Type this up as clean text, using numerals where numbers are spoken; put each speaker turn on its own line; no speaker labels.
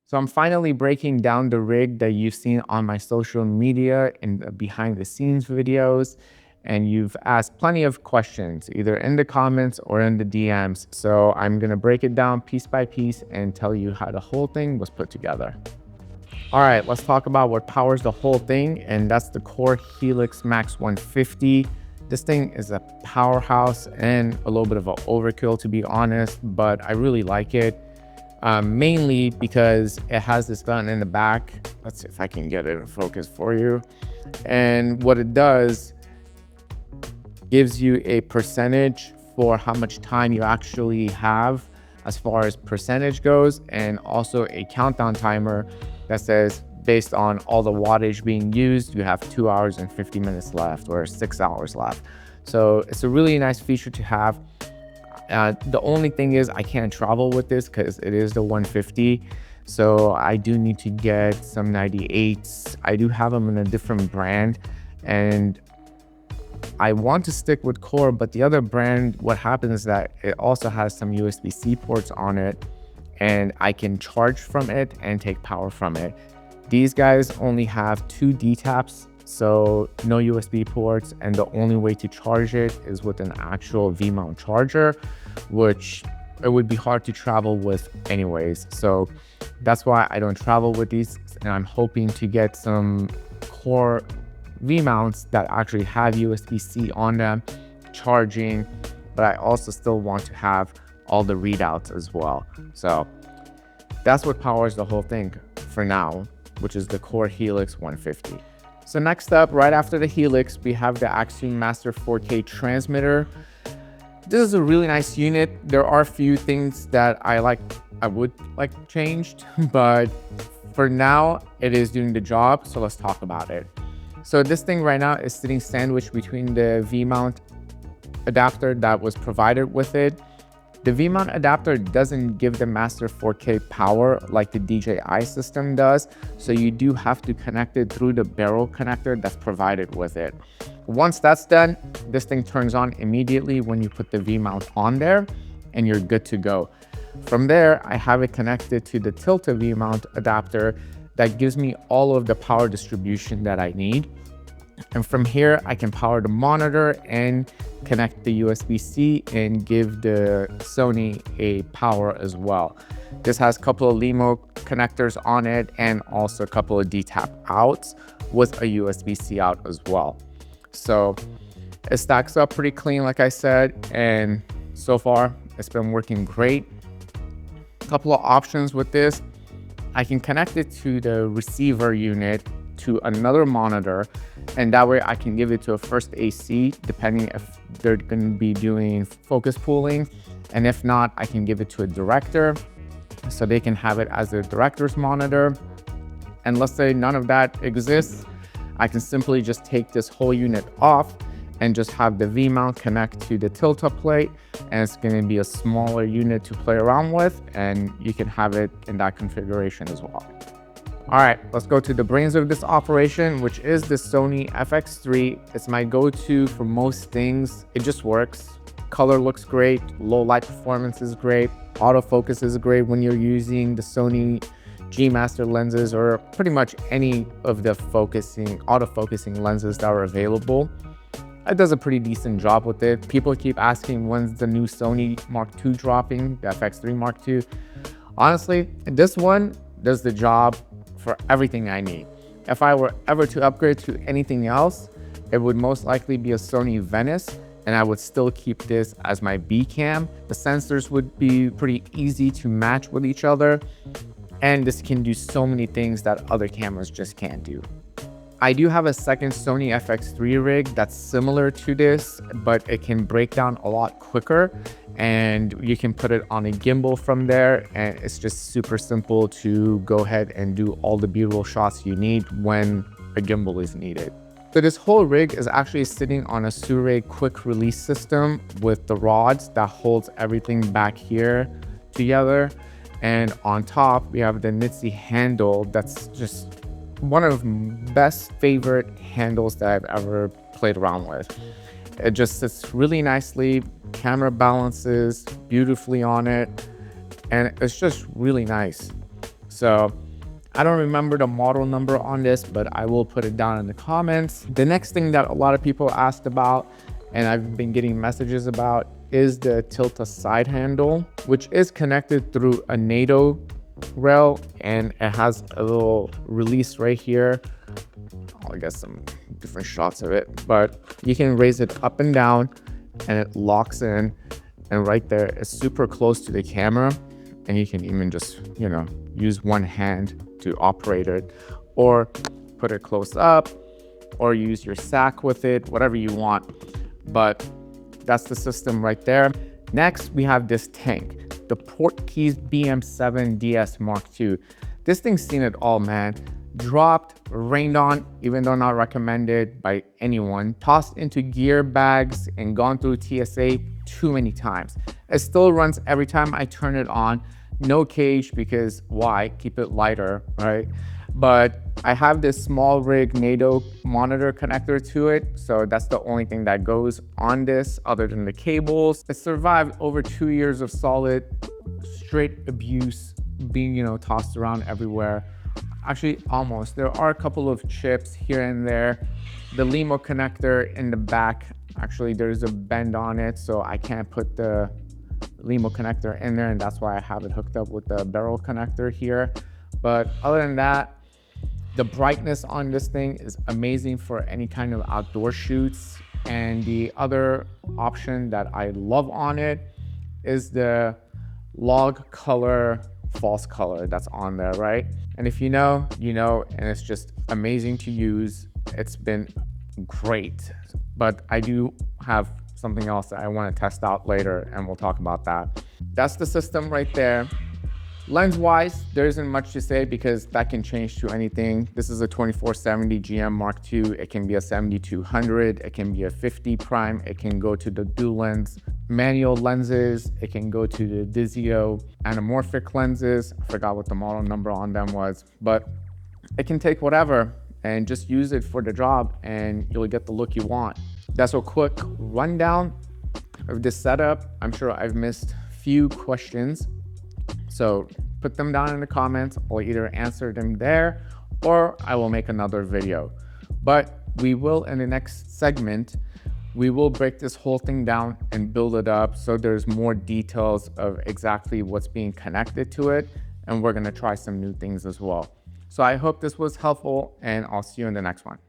So I'm finally breaking down the rig that you've seen on my social media and behind the scenes videos. And you've asked plenty of questions, either in the comments or in the DMs. So I'm gonna break it down piece by piece and tell you how the whole thing was put together. All right, let's talk about what powers the whole thing, and that's the Core Helix Max 150. This thing is a powerhouse and a little bit of an overkill, to be honest, but I really like it. Mainly because it has this button in the back. Let's see if I can get it in focus for you. And what it does gives you a percentage for how much time you actually have as far as percentage goes, and also a countdown timer that says based on all the wattage being used, you have 2 hours and 50 minutes left or 6 hours left. So it's a really nice feature to have. The only thing is I can't travel with this because it is the 150. So I do need to get some 98s. I do have them in a different brand, and I want to stick with Core, but the other brand, what happens is that it also has some USB-C ports on it, and I can charge from it and take power from it. These guys only have 2 D-taps, so no USB ports, and the only way to charge it is with an actual V-mount charger, which it would be hard to travel with anyways. So that's why I don't travel with these, and I'm hoping to get some Core V-mounts that actually have USB-C on them, charging, but I also still want to have all the readouts as well. So that's what powers the whole thing for now, which is the Core Helix 150. So next up, right after the Helix, we have the Accsoon Master 4K transmitter. This is a really nice unit. There are a few things that I would like changed, but for now it is doing the job. So let's talk about it. So this thing right now is sitting sandwiched between the V-mount adapter that was provided with it. The V-mount adapter doesn't give the Master 4K power like the DJI system does, so you do have to connect it through the barrel connector that's provided with it. Once that's done, this thing turns on immediately when you put the V-mount on there, and you're good to go. From there, I have it connected to the Tilta V-Mount adapter that gives me all of the power distribution that I need. And from here, I can power the monitor and connect the USB-C and give the Sony a power as well. This has a couple of LEMO connectors on it and also a couple of D-tap outs with a USB-C out as well. So it stacks up pretty clean, like I said, and so far it's been working great. A couple of options with this. I can connect it to the receiver unit to another monitor, and that way I can give it to a first AC depending if they're going to be doing focus pooling, and if not, I can give it to a director so they can have it as a director's monitor. And let's say none of that exists, I can simply just take this whole unit off and just have the V-mount connect to the Tilta plate, and it's going to be a smaller unit to play around with, and you can have it in that configuration as well. All right, let's go to the brains of this operation, which is the Sony FX3. It's my go-to for most things. It just works. Color looks great. Low light performance is great. Autofocus is great when you're using the Sony G Master lenses or pretty much any of the autofocusing lenses that are available. It does a pretty decent job with it. People keep asking when's the new Sony Mark II dropping, the FX3 Mark II. Honestly, this one does the job for everything I need. If I were ever to upgrade to anything else, it would most likely be a Sony Venice, and I would still keep this as my B cam. The sensors would be pretty easy to match with each other, and this can do so many things that other cameras just can't do. I do have a second Sony FX3 rig that's similar to this, but it can break down a lot quicker, and you can put it on a gimbal from there, and it's just super simple to go ahead and do all the B-roll shots you need when a gimbal is needed. So this whole rig is actually sitting on a Sure quick release system with the rods that holds everything back here together, and on top we have the NITZI handle that's just one of the best favorite handles that I've ever played around with. It just sits really nicely, camera balances beautifully on it, and it's just really nice. So I don't remember the model number on this, but I will put it down in the comments. The next thing that a lot of people asked about, and I've been getting messages about, is the Tilta side handle, which is connected through a NATO rail, and it has a little release right here. I'll get some different shots of it, but you can raise it up and down and it locks in, and right there it's super close to the camera, and you can even just, you know, use one hand to operate it, or put it close up, or use your sack with it, whatever you want. But that's the system right there. Next, we have this tank, the Portkeys BM7 DS MkII. This thing's seen it all, man. Dropped, rained on, even though not recommended by anyone, tossed into gear bags and gone through TSA too many times. It still runs every time I turn it on. No cage, because why? Keep it lighter, right? But I have this small rig NATO monitor connector to it, so that's the only thing that goes on this other than the cables. It survived over 2 years of solid straight abuse, being, you know, tossed around everywhere. Actually, almost. There are a couple of chips here and there. The LEMO connector in the back, actually there's a bend on it, so I can't put the LEMO connector in there, and that's why I have it hooked up with the barrel connector here. But other than that, the brightness on this thing is amazing for any kind of outdoor shoots. And the other option that I love on it is the log color false color that's on there, right? And if you know, you know, and it's just amazing to use. It's been great, but I do have something else that I want to test out later, and we'll talk about that. That's the system right there. Lens wise, there isn't much to say because that can change to anything. This is a 24-70 GM Mark II. It can be a 7200. It can be a 50 prime. It can go to the dual lens manual lenses. It can go to the Vizio anamorphic lenses. I forgot what the model number on them was, but it can take whatever and just use it for the job, and you'll get the look you want. That's a quick rundown of this setup. I'm sure I've missed few questions, so put them down in the comments. I'll either answer them there or I will make another video. But we will, in the next segment, we will break this whole thing down and build it up so there's more details of exactly what's being connected to it, and we're gonna try some new things as well. So I hope this was helpful, and I'll see you in the next one.